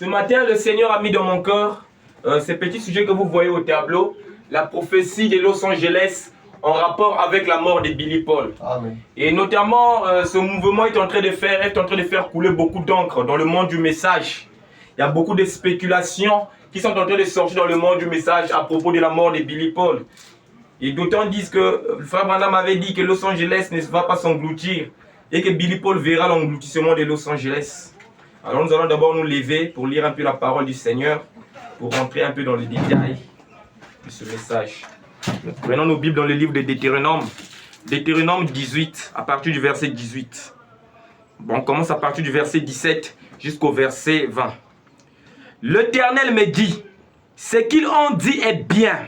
Ce matin, le Seigneur a mis dans mon cœur ces petits sujets que vous voyez au tableau, la prophétie de Los Angeles en rapport avec la mort de Billy Paul. Amen. Et notamment, ce mouvement est en train de faire couler beaucoup d'encre dans le monde du message. Il y a beaucoup de spéculations qui sont en train de sortir dans le monde du message à propos de la mort de Billy Paul. Et d'autant disent que le frère Branham avait dit que Los Angeles ne va pas s'engloutir et que Billy Paul verra l'engloutissement de Los Angeles. Alors nous allons d'abord nous lever pour lire un peu la parole du Seigneur, pour rentrer un peu dans les détails de ce message. Nous prenons nos Bibles dans le livre de Deutéronome. Deutéronome 18, à partir du verset 18. Bon, on commence à partir du verset 17 jusqu'au verset 20. L'Éternel me dit, ce qu'ils ont dit est bien.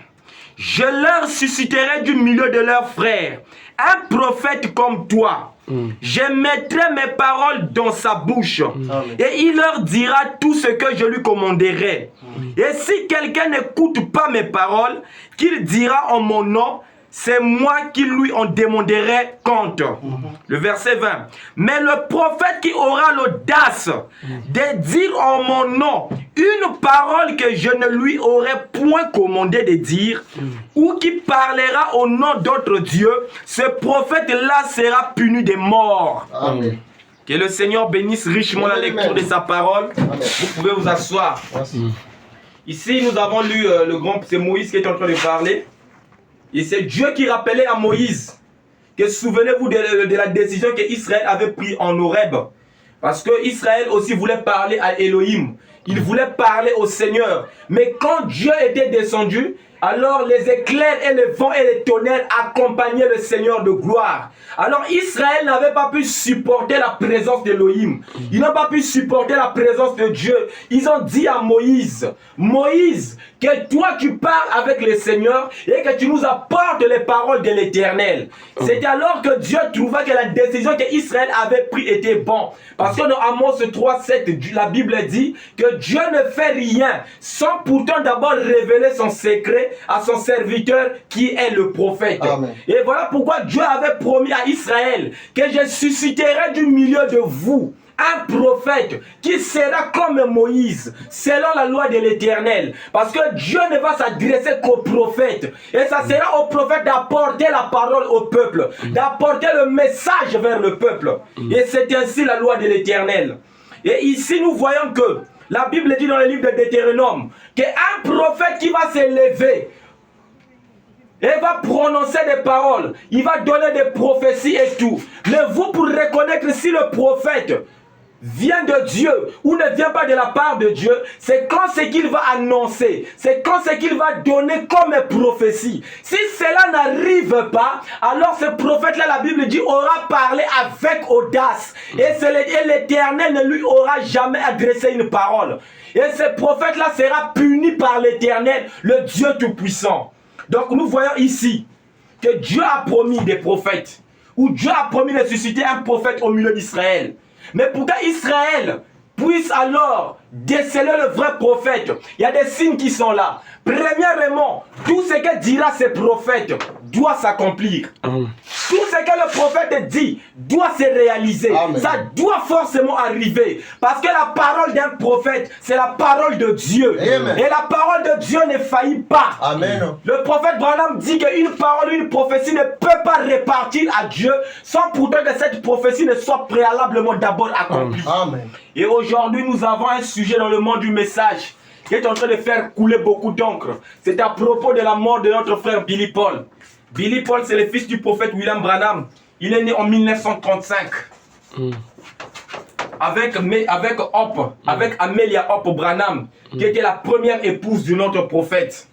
Je leur susciterai du milieu de leurs frères un prophète comme toi. Je mettrai mes paroles dans sa bouche et il leur dira tout ce que je lui commanderai. Et si quelqu'un n'écoute pas mes paroles, qu'il dira en mon nom, c'est moi qui lui en demanderai compte. Le verset 20. Mais le prophète qui aura l'audace de dire en mon nom une parole que je ne lui aurais point commandé de dire, ou qui parlera au nom d'autres dieux, ce prophète-là sera puni de mort. Amen. Que le Seigneur bénisse richement la lecture de sa parole. Amen. Vous pouvez vous asseoir. Merci. Ici, nous avons lu c'est Moïse qui est en train de parler. Et c'est Dieu qui rappelait à Moïse que souvenez-vous de la décision qu'Israël avait prise en Horeb. Parce que Israël aussi voulait parler à Elohim. Il voulait parler au Seigneur. Mais quand Dieu était descendu, alors les éclairs et le vent et les tonnerres accompagnaient le Seigneur de gloire. Alors Israël n'avait pas pu supporter la présence d'Elohim. Ils n'ont pas pu supporter la présence de Dieu. Ils ont dit à Moïse, Moïse, que toi tu parles avec le Seigneur et que tu nous apportes les paroles de l'Éternel. C'est alors que Dieu trouva que la décision qu'Israël avait prise était bonne. Parce que dans Amos 3:7, la Bible dit que Dieu ne fait rien sans pourtant d'abord révéler son secret à son serviteur qui est le prophète. Amen. Et voilà pourquoi Dieu avait promis à Israël que je susciterai du milieu de vous un prophète qui sera comme Moïse, selon la loi de l'Éternel. Parce que Dieu ne va s'adresser qu'au prophète. Et ça sera au prophète d'apporter la parole au peuple, d'apporter le message vers le peuple. Et c'est ainsi la loi de l'Éternel. Et ici nous voyons que la Bible dit dans le livre de Deutéronome qu'un prophète qui va s'élever et va prononcer des paroles, il va donner des prophéties et tout. Mais vous, pour reconnaître si le prophète vient de Dieu ou ne vient pas de la part de Dieu, c'est quand ce qu'il va annoncer, c'est quand ce qu'il va donner comme prophétie. Si cela n'arrive pas, alors ce prophète-là, la Bible dit, aura parlé avec audace. Et l'Éternel ne lui aura jamais adressé une parole. Et ce prophète-là sera puni par l'Éternel, le Dieu Tout-Puissant. Donc nous voyons ici que Dieu a promis des prophètes, ou Dieu a promis de susciter un prophète au milieu d'Israël. Mais pour qu'Israël puisse alors déceler le vrai prophète, il y a des signes qui sont là. Premièrement, tout ce que dira ce prophète doit s'accomplir. Tout ce que le prophète dit doit se réaliser. Amen. Ça doit forcément arriver. Parce que la parole d'un prophète, c'est la parole de Dieu. Amen. Et la parole de Dieu ne faillit pas. Amen. Le prophète Branham dit qu'une parole, une prophétie ne peut pas répartir à Dieu sans pourtant que cette prophétie ne soit préalablement d'abord accomplie. Amen. Et aujourd'hui, nous avons un sujet dans le monde du message qui est en train de faire couler beaucoup d'encre. C'est à propos de la mort de notre frère Billy Paul. Billy Paul, c'est le fils du prophète William Branham. Il est né en 1935. Avec Amelia Hope Branham, qui était la première épouse de notre prophète.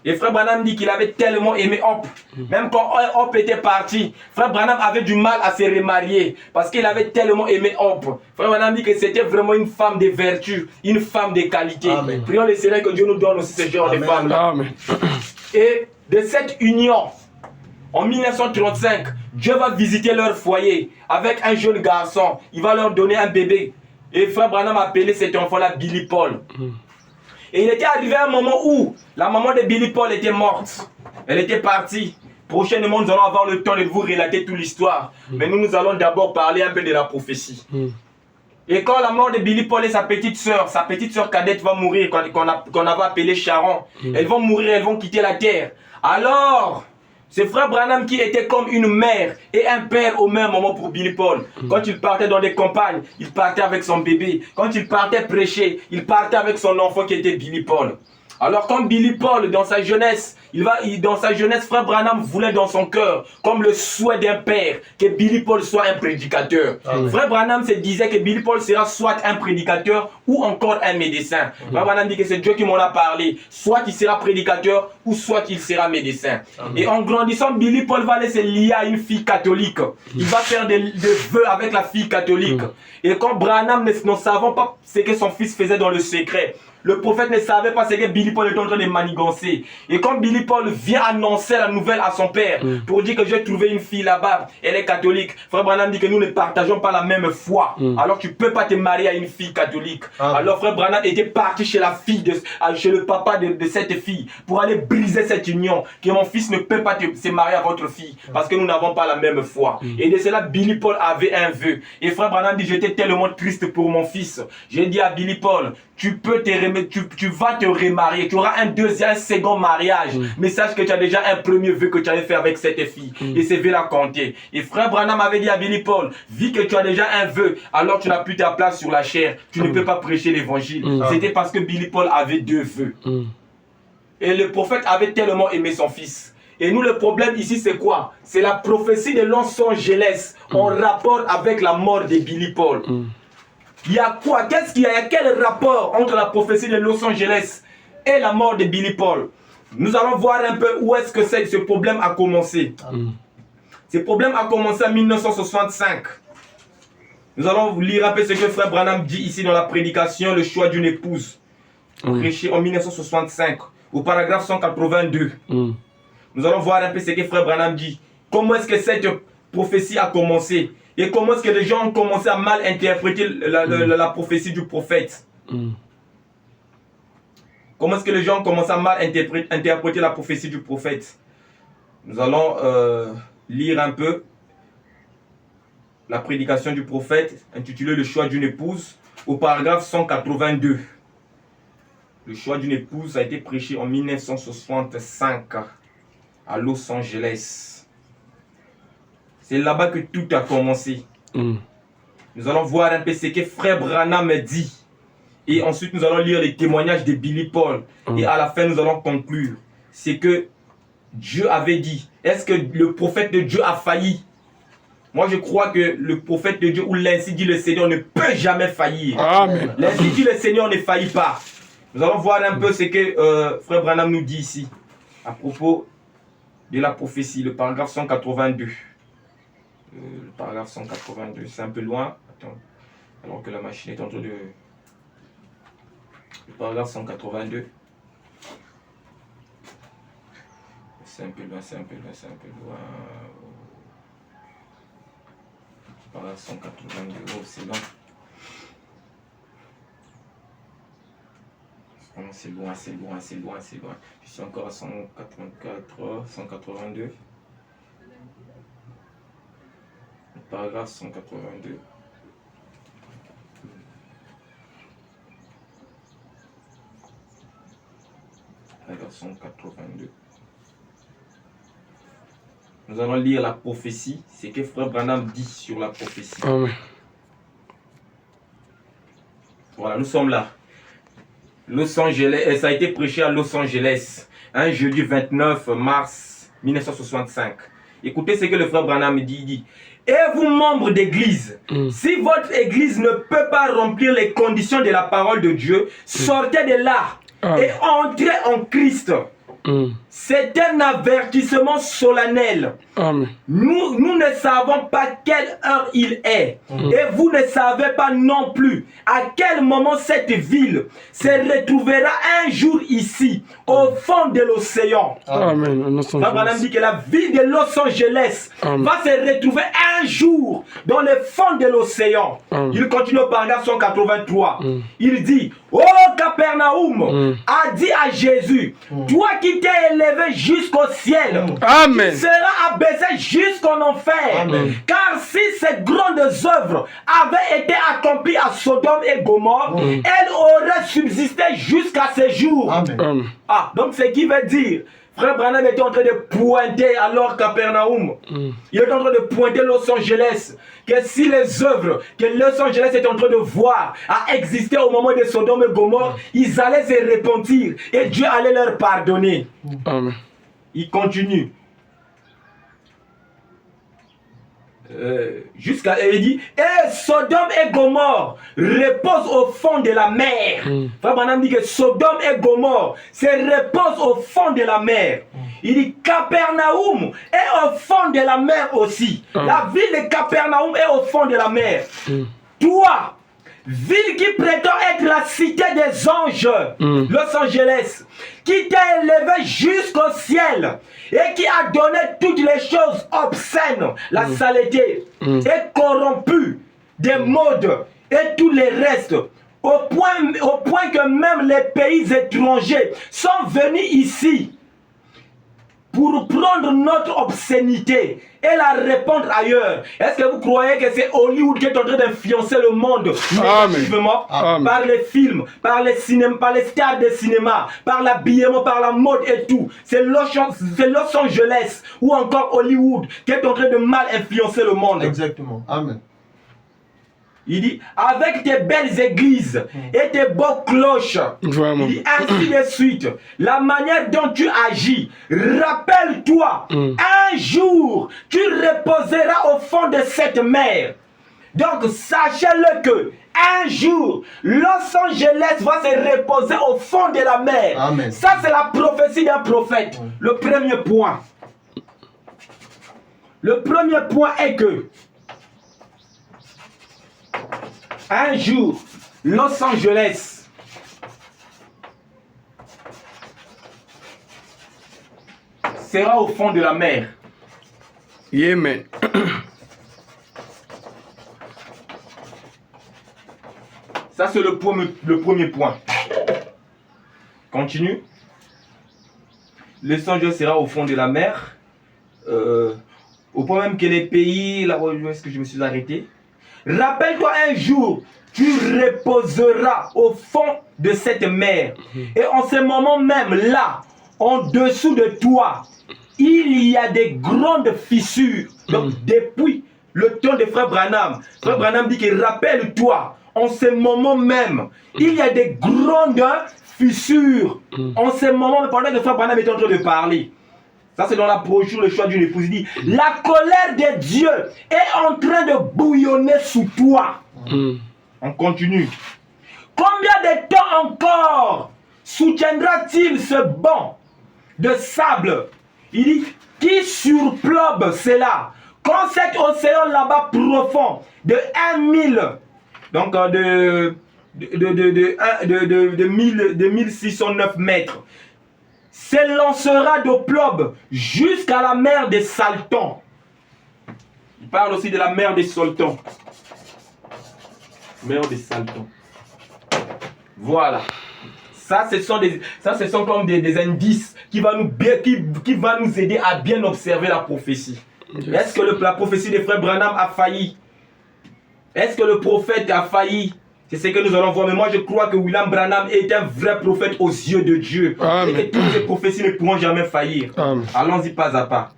Et frère Branham dit qu'il avait tellement aimé Hope. Même quand Hope était parti, frère Branham avait du mal à se remarier parce qu'il avait tellement aimé Hope. Frère Branham dit que c'était vraiment une femme de vertu, une femme de qualité. Amen. Prions le Seigneur que Dieu nous donne aussi ce genre de femmes-là. Et de cette union, en 1935, Dieu va visiter leur foyer avec un jeune garçon. Il va leur donner un bébé. Et frère Branham a appelé cet enfant-là Billy Paul. Et il était arrivé à un moment où la maman de Billy Paul était morte. Elle était partie. Prochainement, nous allons avoir le temps de vous relater toute l'histoire. Mais nous allons d'abord parler un peu de la prophétie. Et quand la mort de Billy Paul et sa petite sœur cadette va mourir, qu'on avait appelé Sharon, elles vont mourir, elles vont quitter la terre. Alors, c'est frère Branham qui était comme une mère et un père au même moment pour Billy Paul. Quand il partait dans les campagnes, il partait avec son bébé. Quand il partait prêcher, il partait avec son enfant qui était Billy Paul. Alors comme Billy Paul, dans sa jeunesse, frère Branham voulait dans son cœur, comme le souhait d'un père, que Billy Paul soit un prédicateur. Frère Branham se disait que Billy Paul sera soit un prédicateur ou encore un médecin. Frère Branham dit que c'est Dieu qui m'en a parlé. Soit il sera prédicateur ou soit il sera médecin. Et en grandissant, Billy Paul va aller se lier à une fille catholique. Il va faire des vœux avec la fille catholique. Et quand Branham ne savait pas ce que son fils faisait dans le secret, le prophète ne savait pas ce que Billy Paul était en train de manigancer. Et quand Billy Paul vient annoncer la nouvelle à son père pour dire que j'ai trouvé une fille là-bas, elle est catholique, frère Branham dit que nous ne partageons pas la même foi. Alors tu ne peux pas te marier à une fille catholique. Alors frère Branham était parti chez la fille, chez le papa de cette fille pour aller briser cette union. Que mon fils ne peut pas se marier à votre fille parce que nous n'avons pas la même foi. Et de cela, Billy Paul avait un vœu. Et frère Branham dit, j'étais tellement triste pour mon fils. J'ai dit à Billy Paul, tu vas te remarier, tu auras un second mariage. Mais sache que tu as déjà un premier vœu que tu avais fait avec cette fille. Et ce vœu l'a compté. Et frère Branham avait dit à Billy Paul, vu que tu as déjà un vœu, alors tu n'as plus ta place sur la chair. Tu ne peux pas prêcher l'évangile. C'était parce que Billy Paul avait 2 vœux. Et le prophète avait tellement aimé son fils. Et nous, le problème ici, c'est quoi? C'est la prophétie de Los Angeles en rapport avec la mort de Billy Paul. Il y a quoi? Qu'est-ce qu'il y a? Quel rapport entre la prophétie de Los Angeles et la mort de Billy Paul? Nous allons voir un peu où est-ce que ce problème a commencé. Ce problème a commencé en 1965. Nous allons lire un peu ce que frère Branham dit ici dans la prédication, le choix d'une épouse. Prêché en 1965, au paragraphe 182. Nous allons voir un peu ce que frère Branham dit. Comment est-ce que cette prophétie a commencé? Et comment est-ce que les gens ont commencé à mal interpréter la prophétie du prophète? Comment est-ce que les gens ont commencé à mal interpréter la prophétie du prophète? Nous allons lire un peu la prédication du prophète, intitulée Le choix d'une épouse, au paragraphe 182. Le choix d'une épouse a été prêché en 1965 à Los Angeles. C'est là-bas que tout a commencé. Nous allons voir un peu ce que frère Branham dit. Et ensuite, nous allons lire les témoignages de Billy Paul. Et à la fin, nous allons conclure. C'est que Dieu avait dit. Est-ce que le prophète de Dieu a failli? Moi, je crois que le prophète de Dieu, ou l'ainsi dit le Seigneur, ne peut jamais faillir. Amen. L'ainsi dit le Seigneur ne faillit pas. Nous allons voir un peu ce que frère Branham nous dit ici. À propos de la prophétie, le paragraphe 182. Le paragraphe 182, c'est un peu loin. Attends, alors que la machine est en train de... Le paragraphe 182. C'est un peu loin, c'est un peu loin, c'est un peu loin. Le paragraphe 182, oh, c'est long. C'est loin, c'est loin, c'est loin, c'est loin. Je suis encore à 184, 182. Paragraphe 182. Paragraphe 182. Nous allons lire la prophétie. C'est que frère Branham dit sur la prophétie. Voilà, nous sommes là. Los Angeles, ça a été prêché à Los Angeles, un jeudi 29 mars 1965. Écoutez ce que le frère Branham dit. Il dit: et vous, membres d'église, si votre église ne peut pas remplir les conditions de la parole de Dieu, sortez de là et entrez en Christ. C'est un avertissement solennel. Nous ne savons pas quelle heure il est. Et vous ne savez pas non plus à quel moment cette ville se retrouvera un jour ici, au fond de l'océan. Abraham dit que la ville de Los Angeles va se retrouver un jour dans le fond de l'océan. Il continue au paragraphe 183. Il dit: ô Capernaum, Capernaum a dit à Jésus, toi qui t'es élevé jusqu'au ciel, Amen. tu seras abaissé jusqu'en enfer. Amen. Car si ces grandes œuvres avaient été accomplies à Sodome et Gomorrhe, elles auraient subsisté jusqu'à ces jours. Amen. Ah, donc ce qui veut dire, Frère Branham était en train de pointer alors Capernaum. Il était en train de pointer Los Angeles. Que si les œuvres que Los Angeles est en train de voir a existé au moment de Sodome et Gomorrhe, ils allaient se repentir et Dieu allait leur pardonner. Amen. Il continue. Il dit, et Sodome et Gomorrhe reposent au fond de la mer. Frère Branham dit que Sodome et Gomorrhe se reposent au fond de la mer. Il dit Capernaum est au fond de la mer aussi. La ville de Capernaum est au fond de la mer. Toi, ville qui prétend être la cité des anges, Los Angeles, qui t'a élevé jusqu'au ciel et qui a donné toutes les choses obscènes, la saleté, et corrompu des modes et tous les restes, au point que même les pays étrangers sont venus ici pour prendre notre obscénité et la répandre ailleurs. Est-ce que vous croyez que c'est Hollywood qui est en train d'influencer le monde négativement par les films, par les cinémas, par les stars de cinéma, par l'habillement, par la mode et tout? C'est Los Angeles ou encore Hollywood qui est en train de mal influencer le monde. Exactement. Amen. Il dit, avec tes belles églises et tes beaux cloches, Vraiment. il dit ainsi de suite, la manière dont tu agis, rappelle-toi, un jour, tu reposeras au fond de cette mer. Donc, sachez-le que, un jour, Los Angeles va se reposer au fond de la mer. Amen. Ça, c'est la prophétie d'un prophète. Le premier point. Le premier point est que, un jour, Los Angeles sera au fond de la mer. Amen. Ça, c'est le premier point. Continue. Los Angeles sera au fond de la mer. Au point même que les pays... Là où est-ce que je me suis arrêté? Rappelle-toi un jour, tu reposeras au fond de cette mer. Et en ce moment même, là, en dessous de toi, il y a des grandes fissures. Donc, depuis le temps de Frère Branham, Frère Branham dit que rappelle-toi, en ce moment même, il y a des grandes fissures. En ce moment même, pendant que Frère Branham est en train de parler. Ça, c'est dans la brochure, le choix d'une épouse. Il dit, la colère de Dieu est en train de bouillonner sous toi. On continue. Combien de temps encore soutiendra-t-il ce banc de sable? Il dit, qui surplombe cela? Quand cet océan là-bas profond de 1000, donc de 1609 mètres, s'élancera de plobe jusqu'à la mer des Saltons. Il parle aussi de la mer des Saltons. Mer des Saltons. Voilà. Ça, ce sont comme des indices qui va nous aider à bien observer la prophétie. Est-ce que la prophétie des frères Branham a failli? Est-ce que le prophète a failli? C'est ce que nous allons voir. Mais moi, je crois que William Branham est un vrai prophète aux yeux de Dieu. Amen. Et que toutes ces prophéties ne pourront jamais faillir. Allons-y pas à pas.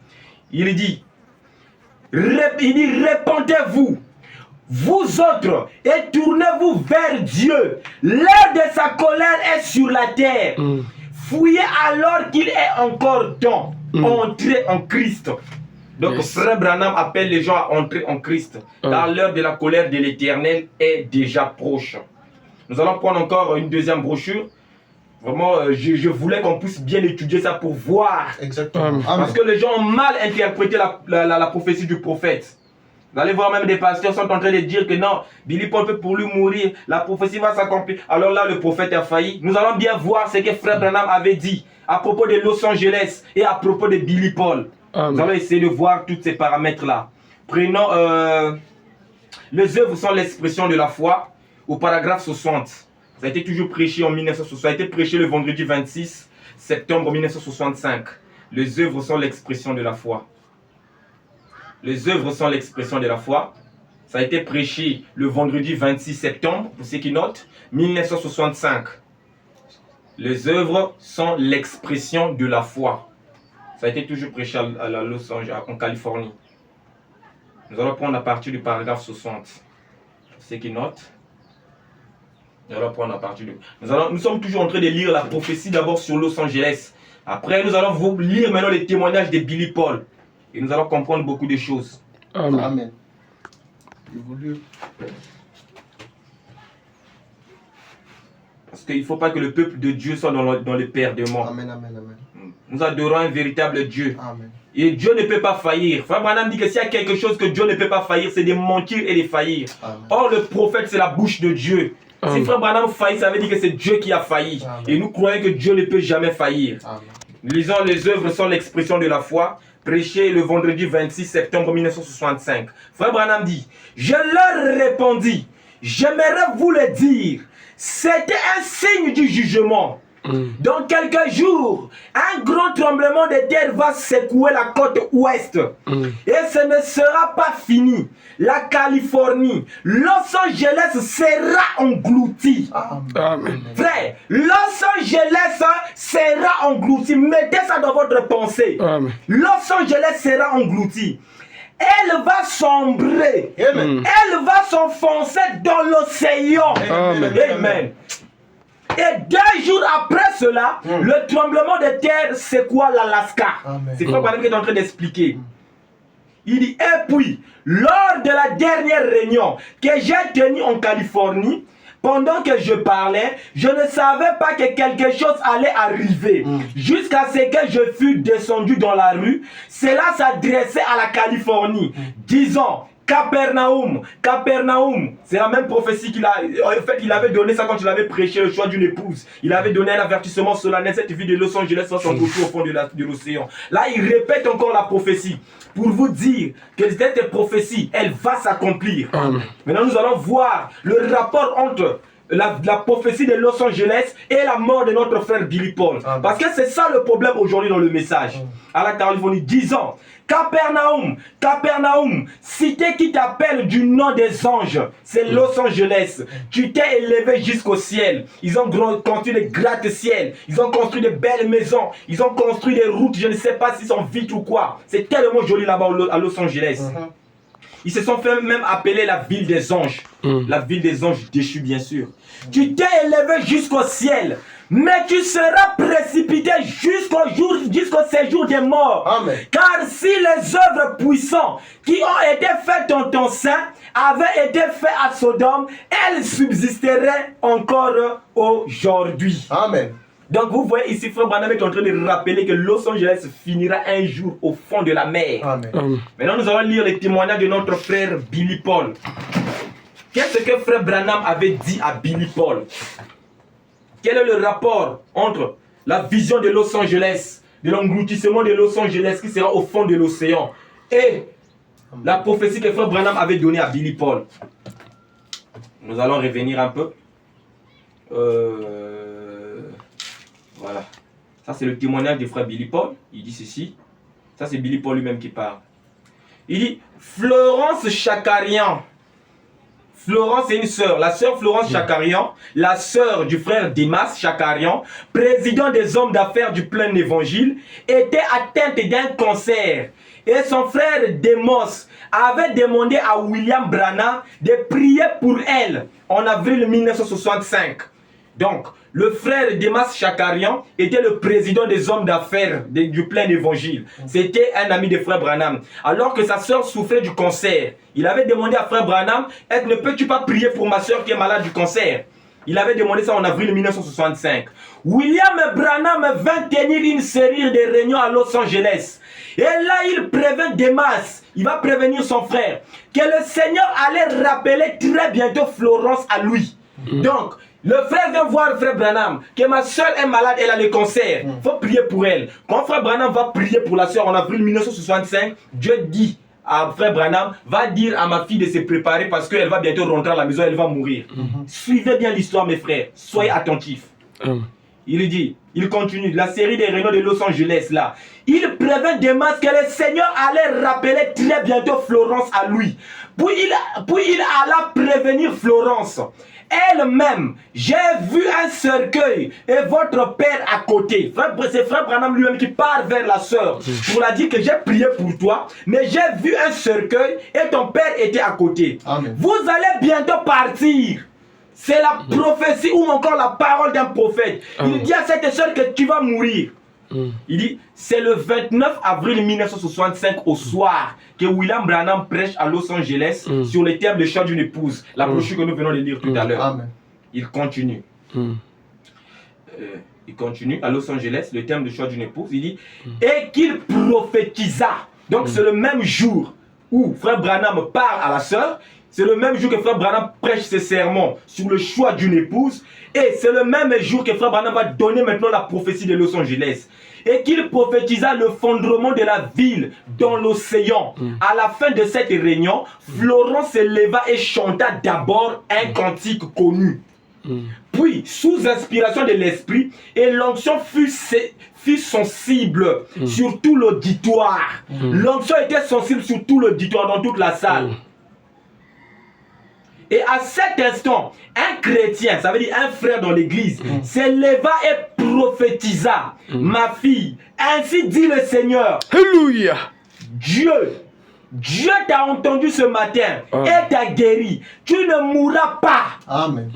Il dit, répentez-vous, vous autres, et tournez-vous vers Dieu. L'heure de sa colère est sur la terre. Fouillez alors qu'il est encore temps. Entrez en Christ. Donc, Frère Branham appelle les gens à entrer en Christ. Car l'heure de la colère de l'Éternel est déjà proche. Nous allons prendre encore une deuxième brochure. Vraiment, je voulais qu'on puisse bien étudier ça pour voir. Exactement. Parce que les gens ont mal interprété la prophétie du prophète. Vous allez voir même des pasteurs sont en train de dire que non, Billy Paul peut pour lui mourir, la prophétie va s'accomplir. Alors là, le prophète a failli. Nous allons bien voir ce que Frère Branham avait dit à propos de Los Angeles et à propos de Billy Paul. Nous allons essayer de voir tous ces paramètres-là. Prenons les œuvres sont l'expression de la foi au paragraphe 60. Ça a été toujours prêché en 1960. Ça a été prêché le vendredi 26 septembre 1965. Les œuvres sont l'expression de la foi. Les œuvres sont l'expression de la foi. Ça a été prêché le vendredi 26 septembre, pour ceux qui notent, 1965. Les œuvres sont l'expression de la foi. Ça a été toujours prêché à Los Angeles, en Californie. Nous allons prendre à partir du paragraphe 60. Pour ceux qui notent. Nous allons prendre à partir de... Nous sommes toujours en train de lire la prophétie d'abord sur Los Angeles. Après, nous allons vous lire maintenant les témoignages de Billy Paul. Et nous allons comprendre beaucoup de choses. Amen. Amen. Parce qu'il ne faut pas que le peuple de Dieu soit dans le perdement. Amen, amen, amen. Nous adorons un véritable Dieu. Amen. Et Dieu ne peut pas faillir. Frère Branham dit que s'il y a quelque chose que Dieu ne peut pas faillir, c'est de mentir et de faillir. Amen. Or, le prophète, c'est la bouche de Dieu. Amen. Si Frère Branham faillit, ça veut dire que c'est Dieu qui a failli. Amen. Et nous croyons que Dieu ne peut jamais faillir. Amen. Lisons les œuvres sont l'expression de la foi, prêché le vendredi 26 septembre 1965. Frère Branham dit, je leur répondis, j'aimerais vous le dire, c'était un signe du jugement. Dans quelques jours, un grand tremblement de terre va secouer la côte ouest. Et ce ne sera pas fini. La Californie, Los Angeles sera englouti. Amen. Frère, Los Angeles sera englouti. Mettez ça dans votre pensée. Amen. Los Angeles sera englouti. Elle va sombrer. Amen. Elle va s'enfoncer dans l'océan. Amen. Amen. Et 2 jours après cela, le tremblement de terre secoua l'Alaska. Amen. C'est quoi qui est en train d'expliquer. Il dit, et puis, lors de la dernière réunion que j'ai tenue en Californie, pendant que je parlais, je ne savais pas que quelque chose allait arriver. Jusqu'à ce que je fus descendu dans la rue, cela s'adressait à la Californie, disant, Capernaum, Capernaum, c'est la même prophétie qu'il a. En fait, il avait donné ça quand il avait prêché le choix d'une épouse. Il avait donné un avertissement solennel. Cette ville de Los Angeles va s'engloutir au fond de l'océan. Là, il répète encore la prophétie pour vous dire que cette prophétie, elle va s'accomplir. Maintenant, nous allons voir le rapport entre la prophétie de Los Angeles et la mort de notre frère Billy Paul. Parce que c'est ça le problème aujourd'hui dans le message. À la Californie, disant, Capernaum, Capernaum, cité qui t'appelle du nom des anges, c'est Los Angeles. Tu t'es élevé jusqu'au ciel. Ils ont construit des gratte-ciel. Ils ont construit de belles maisons. Ils ont construit des routes, je ne sais pas s'ils sont vitres ou quoi. C'est tellement joli là-bas à Los Angeles. Ils se sont fait même appeler la ville des anges. La ville des anges déchus, bien sûr. Tu t'es élevé jusqu'au ciel, mais tu seras précipité jusqu'au séjour des morts. Amen. Car si les œuvres puissantes qui ont été faites en ton sein avaient été faites à Sodome, elles subsisteraient encore aujourd'hui. Amen. Donc vous voyez ici, Frère Branham est en train de rappeler que Los Angeles finira un jour au fond de la mer. Amen. Maintenant nous allons lire les témoignages de notre frère Billy Paul. Qu'est-ce que Frère Branham avait dit à Billy Paul? Quel est le rapport entre la vision de Los Angeles, de l'engloutissement de Los Angeles qui sera au fond de l'océan, et la prophétie que Frère Branham avait donnée à Billy Paul? Nous allons revenir un peu. Voilà. Ça, c'est le témoignage du frère Billy Paul. Il dit ceci. Ça, c'est Billy Paul lui-même qui parle. Il dit, Florence Chakarian. Florence est une sœur. La sœur Florence Chakarian, la sœur du frère Dimas Chakarian, président des hommes d'affaires du plein évangile, était atteinte d'un cancer. Et son frère Demos avait demandé à William Branham de prier pour elle en avril 1965. Donc, le frère Demas Chakarian était le président des hommes d'affaires du plein évangile. C'était un ami de frère Branham. Alors que sa soeur souffrait du cancer, il avait demandé à frère Branham, ne peux-tu pas prier pour ma soeur qui est malade du cancer? Il avait demandé ça en avril 1965. William Branham vint tenir une série de réunions à Los Angeles. Et là, il prévint Demas, il va prévenir son frère, que le Seigneur allait rappeler très bientôt Florence à lui. Donc, le frère vient voir frère Branham, que ma soeur est malade, elle a le cancer. Il faut prier pour elle. Quand frère Branham va prier pour la soeur en avril 1965, Dieu dit à frère Branham, va dire à ma fille de se préparer parce qu'elle va bientôt rentrer à la maison, elle va mourir. Suivez bien l'histoire, mes frères. Soyez attentifs. Il dit, il continue, la série des réunions de Los Angeles là. Il prévint Demas que le Seigneur allait rappeler très bientôt Florence à lui. Puis il alla prévenir Florence. Elle-même, j'ai vu un cercueil et votre père à côté. C'est frère Branham lui-même qui part vers la sœur pour la dire que j'ai prié pour toi, mais j'ai vu un cercueil et ton père était à côté. Amen. Vous allez bientôt partir. C'est la prophétie ou encore la parole d'un prophète. Il dit à cette sœur que tu vas mourir. Il dit, c'est le 29 avril 1965 au soir que William Branham prêche à Los Angeles sur les termes de choix d'une épouse. La brochure que nous venons de lire tout à l'heure. Il continue. Il continue à Los Angeles, le terme de choix d'une épouse. Il dit, et qu'il prophétisa. Donc c'est le même jour où frère Branham parle à la sœur. C'est le même jour que frère Branham prêche ses sermons sur le choix d'une épouse. Et c'est le même jour que frère Branham va donner maintenant la prophétie de Los Angeles. Et qu'il prophétisa le fondement de la ville dans l'océan. À la fin de cette réunion, Florence se leva et chanta d'abord un cantique connu. Puis, sous inspiration de l'esprit, et l'onction fut sensible sur tout l'auditoire. L'onction était sensible sur tout l'auditoire, dans toute la salle. Et à cet instant, un chrétien, ça veut dire un frère dans l'église, s'éleva et prophétisa. Ma fille, ainsi dit le Seigneur. Alléluia. Dieu t'a entendu ce matin et t'a guéri. Tu ne mourras pas. Amen.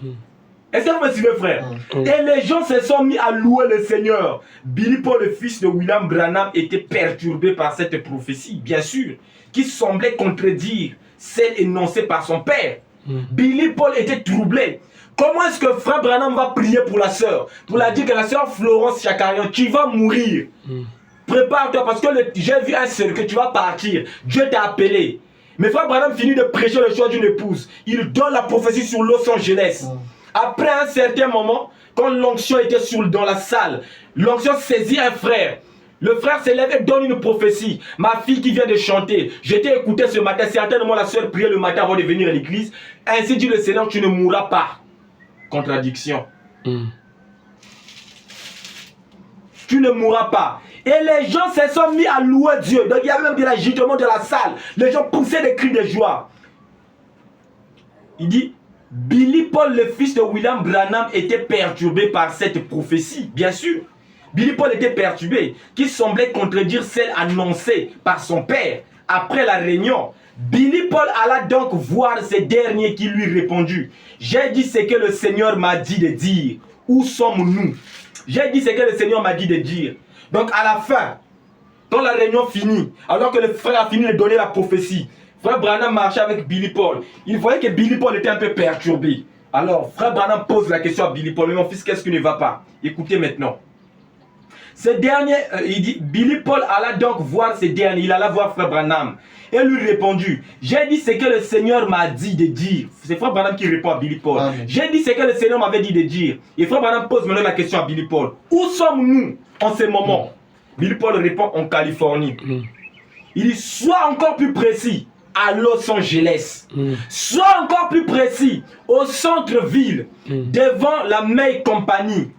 Est-ce que vous me suivez, frère? Et les gens se sont mis à louer le Seigneur. Billy Paul, le fils de William Branham, était perturbé par cette prophétie, bien sûr, qui semblait contredire celle énoncée par son père. Billy Paul était troublé. Comment est-ce que frère Branham va prier pour la sœur? Pour la dire que la sœur Florence Chakarian, tu vas mourir. Prépare-toi parce que j'ai vu un seul que tu vas partir. Dieu t'a appelé. Mais frère Branham finit de prêcher le choix d'une épouse. Il donne la prophétie sur Los Angeles. Après un certain moment, quand l'onction était dans la salle, l'onction saisit un frère. Le frère s'élève et donne une prophétie. Ma fille qui vient de chanter, je t'ai écouté ce matin, certainement la soeur priait le matin avant de venir à l'église. Ainsi dit le Seigneur, tu ne mourras pas. Contradiction. Tu ne mourras pas. Et les gens se sont mis à louer Dieu. Donc il y avait même de l'agitement de la salle. Les gens poussaient des cris de joie. Il dit, Billy Paul, le fils de William Branham, était perturbé par cette prophétie, bien sûr. Billy Paul était perturbé, qui semblait contredire celle annoncée par son père. Après la réunion, Billy Paul alla donc voir ce dernier qui lui répondit. J'ai dit ce que le Seigneur m'a dit de dire. Où sommes-nous? J'ai dit ce que le Seigneur m'a dit de dire. Donc à la fin, quand la réunion finit, alors que le frère a fini de donner la prophétie, frère Branham marchait avec Billy Paul. Il voyait que Billy Paul était un peu perturbé. Alors frère Branham pose la question à Billy Paul. Mais mon fils, qu'est-ce qui ne va pas? Écoutez maintenant. Ce dernier, il dit, Billy Paul alla donc voir ce dernier. Il alla voir frère Branham. Et lui répondit, j'ai dit ce que le Seigneur m'a dit de dire. C'est frère Branham qui répond à Billy Paul. J'ai dit ce que le Seigneur m'avait dit de dire. Et frère Branham pose maintenant la question à Billy Paul. Où sommes-nous en ce moment? Billy Paul répond en Californie. Il dit, sois encore plus précis. À Los Angeles. Sois encore plus précis. Au centre-ville. Devant la May Company.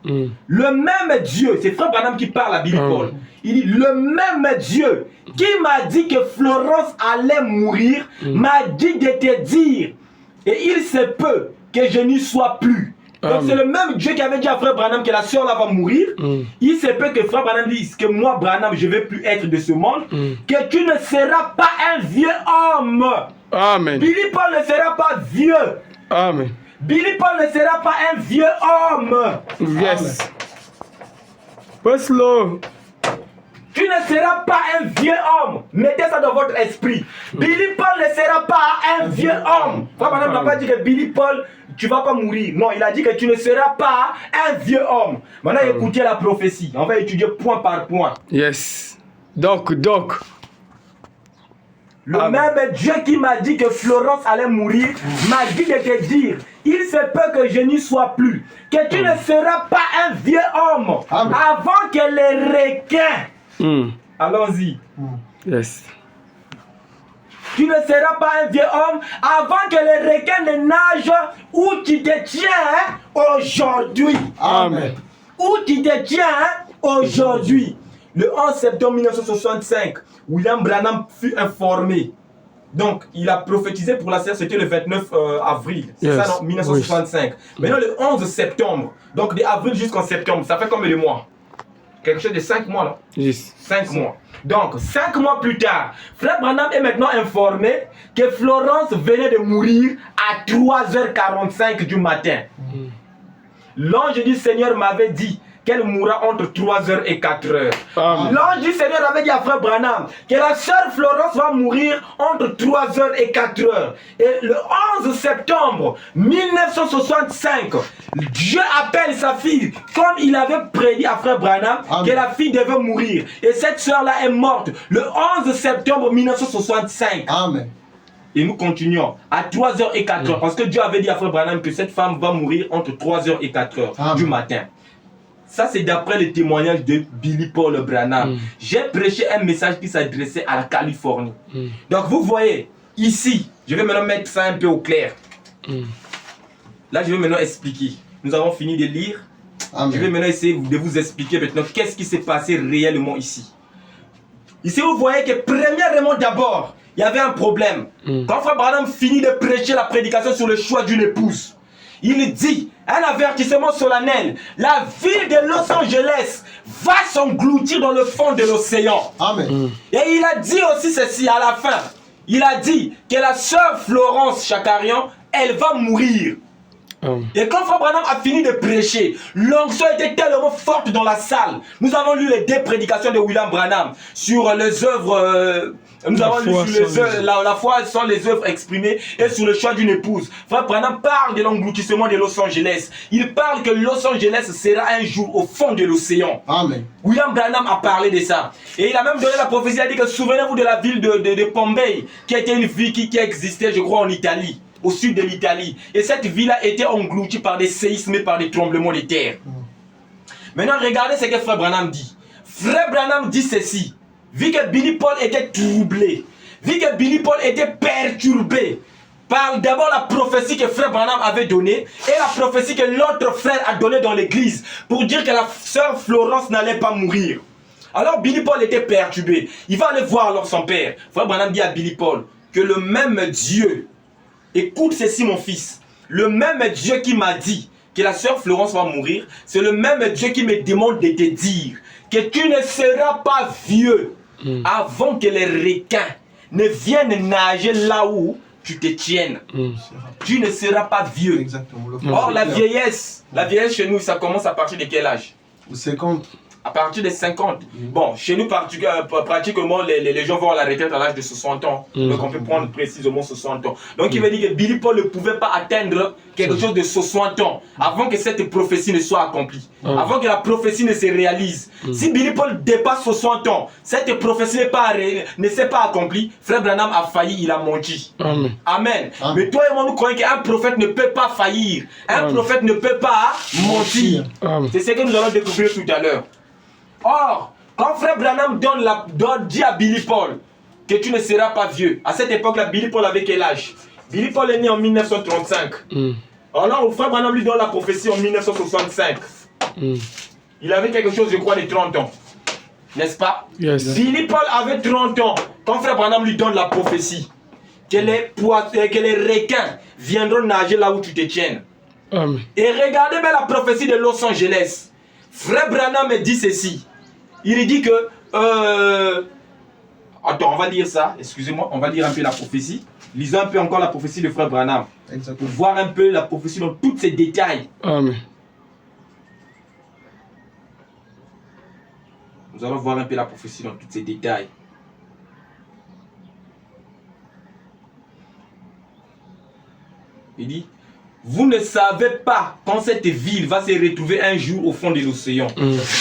Le même Dieu, c'est frère Branham qui parle à Billy Paul. Il dit, le même Dieu qui m'a dit que Florence allait mourir, m'a dit de te dire, et il se peut que je n'y sois plus. Donc c'est le même Dieu qui avait dit à frère Branham que la soeur là va mourir. Il se peut que frère Branham dise que moi Branham je ne vais plus être de ce monde. Que tu ne seras pas un vieux homme. Amen. Billy Paul ne sera pas vieux. Amen. Billy Paul ne sera pas un vieux homme. Yes. Praise Lord. Tu ne seras pas un vieux homme. Mettez ça dans votre esprit. Billy Paul ne sera pas un vieux homme. Frère Branham n'a pas dit que Billy Paul, tu ne vas pas mourir. Non, il a dit que tu ne seras pas un vieux homme. Maintenant, écoutez la prophétie. On va étudier point par point. Yes. Donc. Le même Dieu qui m'a dit que Florence allait mourir m'a dit de te dire, il se peut que je n'y sois plus. Que tu ne seras pas un vieux homme. Avant que les requins... Allons-y. Yes. tu ne seras pas un vieux homme avant que les requins ne nagent où tu te tiens aujourd'hui. Amen. Où tu te tiens aujourd'hui. Le 11 septembre 1965, William Branham fut informé. Donc, il a prophétisé pour la Terre, c'était le 29 avril, c'est Yes. ça, non, 1965. Maintenant, le 11 septembre, donc de avril jusqu'en septembre, ça fait combien de mois? Quelque chose de 5 mois, non? Yes. 5 mois. Donc, 5 mois plus tard, Frère Branham est maintenant informé que Florence venait de mourir à 3h45 du matin. L'ange du Seigneur m'avait dit qu'elle mourra entre 3h et 4h. Amen. L'ange du Seigneur avait dit à Frère Branham que la sœur Florence va mourir entre 3h et 4h. Et le 11 septembre 1965, Dieu appelle sa fille, comme il avait prédit à Frère Branham, Amen. que la fille devait mourir. Et cette sœur-là est morte le 11 septembre 1965. Amen. Et nous continuons à 3h et 4h. Parce que Dieu avait dit à Frère Branham que cette femme va mourir entre 3h et 4h Amen. du matin. Ça, c'est d'après le témoignage de Billy Paul Branham. J'ai prêché un message qui s'adressait à la Californie. Donc, vous voyez, ici, je vais maintenant mettre ça un peu au clair. Là, je vais maintenant expliquer. Nous avons fini de lire. Amen. Je vais maintenant essayer de vous expliquer maintenant qu'est-ce qui s'est passé réellement ici. Ici, vous voyez que premièrement d'abord, il y avait un problème. Quand Frère Branham finit de prêcher la prédication sur le choix d'une épouse, il dit un avertissement solennel. La ville de Los Angeles va s'engloutir dans le fond de l'océan. Amen. Et il a dit aussi ceci à la fin. Il a dit que la sœur Florence Chakarian, elle va mourir. Amen. Et quand Frère Branham a fini de prêcher, l'onction était tellement forte dans la salle. Nous avons lu les 2 prédications de William Branham sur les œuvres. Nous avons lu sur les œuvres, la foi sans les œuvres exprimées et sur le choix d'une épouse. Frère Branham parle de l'engloutissement de Los Angeles. Il parle que Los Angeles sera un jour au fond de l'océan. Amen. William Branham a parlé de ça. Et il a même donné la prophétie. Il a dit que souvenez-vous de la ville de Pompéi, qui était une ville qui existait, je crois, en Italie, au sud de l'Italie. Et cette ville a été engloutie par des séismes et par des tremblements de terre. Maintenant, regardez ce que Frère Branham dit. Frère Branham dit ceci. Vu que Billy Paul était troublé, vu que Billy Paul était perturbé par d'abord la prophétie que Frère Branham avait donnée et la prophétie que l'autre frère a donnée dans l'église pour dire que la sœur Florence n'allait pas mourir. Alors Billy Paul était perturbé. Il va aller voir alors son père. Frère Branham dit à Billy Paul que le même Dieu, écoute ceci mon fils, le même Dieu qui m'a dit que la sœur Florence va mourir, c'est le même Dieu qui me demande de te dire que tu ne seras pas vieux avant que les requins ne viennent nager là où tu te tiennes. Tu ne seras pas vieux. Exactement. Or, la vieillesse chez nous, ça commence à partir de quel âge? 50. À partir de 50. Bon, chez nous, pratiquement, les gens vont à la retraite à l'âge de 60 ans. Donc, on peut prendre précisément 60 ans. Donc, il veut dire que Billy Paul ne pouvait pas atteindre quelque chose de 60 ans avant que cette prophétie ne soit accomplie. Avant que la prophétie ne se réalise. Si Billy Paul dépasse 60 ans, cette prophétie ne s'est pas accomplie, Frère Branham a failli, il a menti. Amen. Amen. Amen. Mais toi et moi, nous croyons qu'un prophète ne peut pas faillir. Un prophète ne peut pas mentir. Amen. C'est ce que nous allons découvrir tout à l'heure. Or, quand Frère Branham dit à Billy Paul que tu ne seras pas vieux, à cette époque-là, Billy Paul avait quel âge? Billy Paul est né en 1935. Alors, Frère Branham lui donne la prophétie en 1965. Il avait quelque chose, je crois, de 30 ans. N'est-ce pas? Yes. Billy Paul avait 30 ans quand Frère Branham lui donne la prophétie que les requins viendront nager là où tu te tiennes. Amen. Et regardez bien la prophétie de Los Angeles. Frère Branham me dit ceci. Il dit que... Attends, on va lire ça. Excusez-moi, on va lire un peu la prophétie. Lisons un peu encore la prophétie de Frère Branham. Pour Exactement. voir un peu la prophétie dans tous ses détails. Amen. Nous allons voir un peu la prophétie dans tous ses détails. Il dit, vous ne savez pas quand cette ville va se retrouver un jour au fond de l'océan.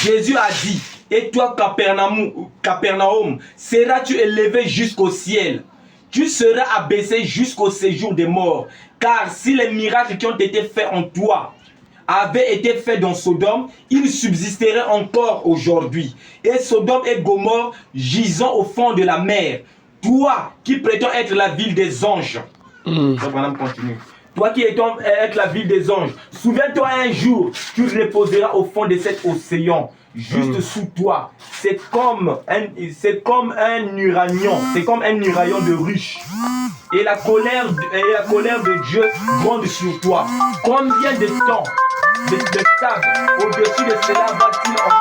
Jésus a dit, et toi Capernaum, seras-tu élevé jusqu'au ciel? Tu seras abaissé jusqu'au séjour des morts. Car si les miracles qui ont été faits en toi avaient été faits dans Sodome, ils subsisteraient encore aujourd'hui. Et Sodome et Gomorrhe gisant au fond de la mer. Toi qui prétends être la ville des anges. Madame continue. Toi qui prétends être la ville des anges, souviens-toi un jour, tu reposeras au fond de cet océan, juste sous toi. C'est comme un uranium, c'est comme un uranium de ruche. Et la colère de Dieu gronde sur toi. Combien de temps de sable au-dessus de cela va-t-il encore